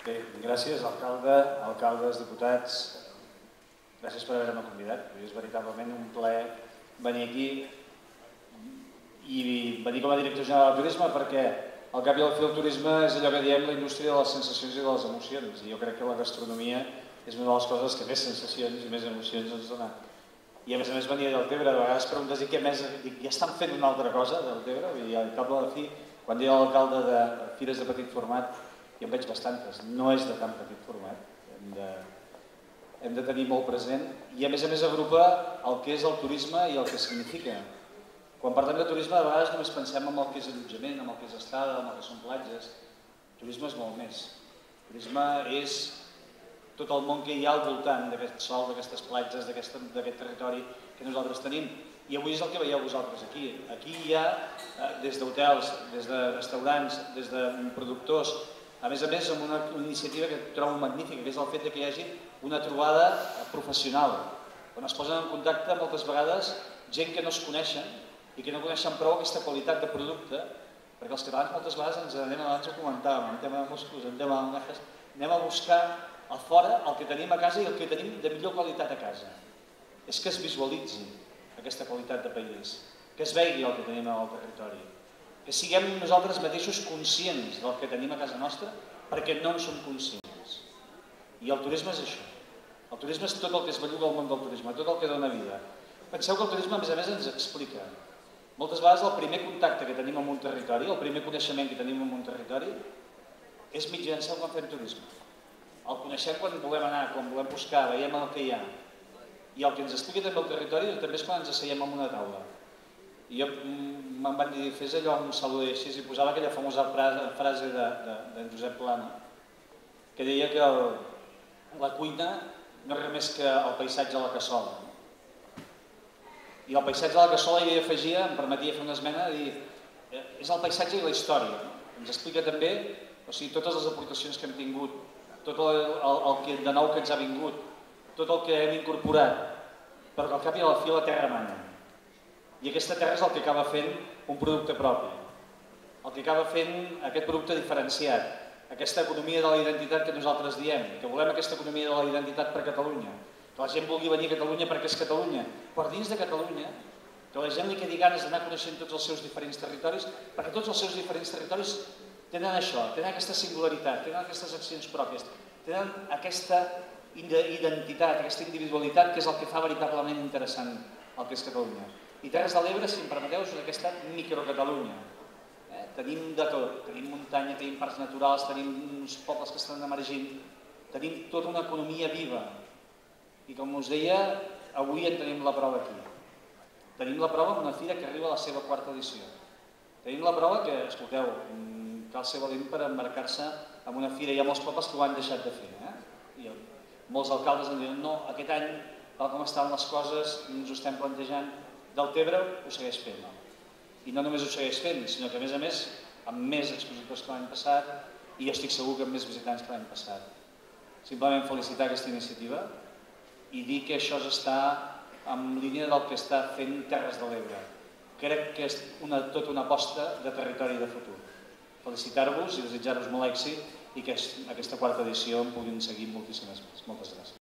Bé, gràcies, alcalde, alcaldes, diputats. Gràcies per haver-me convidat. És veritablement un plaer venir aquí i venir com a director general de turisme perquè al cap i a la fi el turisme és allò que diem la indústria de les sensacions i de les emocions. I jo crec que la gastronomia és una de les coses que més sensacions i més emocions ens dona. I a més venia del Tebre, de vegades preguntes i què més? Dic, ja estan fent una altra cosa del Tebre? I al cap de la fi, quan deia l'alcalde de fires de petit format, jo en veig bastantes, no és de tan petit format. Hem de tenir molt present i a més agrupa el que és el turisme i el que significa. Quan parlem de turisme, de vegades només pensem en el que és allotjament, en el que és estada, en el que són platges. Turisme és molt més. Turisme és tot el món que hi ha al voltant d'aquest sol, d'aquestes platges, d'aquest territori que nosaltres tenim. I avui és el que veieu vosaltres aquí. Aquí hi ha des d'hotels, des de restaurants, des de productors, a més amb una iniciativa que trobo magnífica, que és el fet que hi hagi una trobada professional, on es posen en contacte moltes vegades gent que no es coneixen i que no coneixen prou aquesta qualitat de producte, perquè els catalans moltes vegades ens anem, abans ho comentàvem, en tema de moscos, en tema de orejas, anem a buscar a fora el que tenim a casa i el que tenim de millor qualitat a casa. És que es visualitzi aquesta qualitat de país, que es veigui el que tenim al territori, que siguem nosaltres mateixos conscients del que tenim a casa nostra perquè no en som conscients. I el turisme és això. El turisme és tot el que es belluga al món del turisme, tot el que dona vida. Penseu que el turisme, a més ens explica. Moltes vegades el primer contacte que tenim amb un territori, el primer coneixement que tenim amb un territori, és mitjançant quan fem turisme. El coneixem quan volem anar, quan volem buscar, veiem el que hi ha. I el que ens explica també el territori també és quan ens asseiem en una taula. I jo me'n van dir, fes allò amb un saludo i així, i posava aquella famosa frase d'en Josep Plana, que deia que la cuina no és res més que el paisatge a la cassola. I el paisatge a la cassola ell afegia, em permetia fer una esmena, de dir, és el paisatge i la història. Ens explica també totes les aportacions que hem tingut, tot el de nou que ens ha vingut, tot el que hem incorporat, perquè al cap i a la fi la terra mana. I aquesta terra és el que acaba fent un producte propi, el que acaba fent aquest producte diferenciat, aquesta economia de la identitat que nosaltres diem, que volem aquesta economia de la identitat per Catalunya, que la gent vulgui venir a Catalunya perquè és Catalunya, però dins de Catalunya, que la gent li quedi ganes d'anar coneixent tots els seus diferents territoris, perquè tots els seus diferents territoris tenen això, tenen aquesta singularitat, tenen aquestes accions pròpies, tenen aquesta identitat, aquesta individualitat, que és el que fa veritablement interessant el que és Catalunya. I Terres de l'Ebre, si em permeteu, és aquesta microcatalunya. Tenim de tot, tenim muntanya, tenim parcs naturals, tenim uns pobles que estan emergint, tenim tota una economia viva. I com us deia, avui en tenim la prova aquí. Tenim la prova en una fira que arriba a la seva 4ª edició. Tenim la prova que, escolteu, cal ser valent per embarcar-se en una fira. Hi ha molts pobles que ho han deixat de fer. I molts alcaldes em diuen, no, aquest any, tal com estan les coses, ens ho estem plantejant. Del Tebre ho segueix fent. I no només ho segueix fent, sinó que a més, amb més expositors que l'any passat, i jo estic segur que amb més visitants que l'any passat. Simplement felicitar aquesta iniciativa i dir que això està en línia del que està fent Terres de l'Ebre. Crec que és tota una aposta de territori de futur. Felicitar-vos i desitjar-vos molt èxit i que aquesta 4ª edició en puguin seguir moltíssimes més. Moltes gràcies.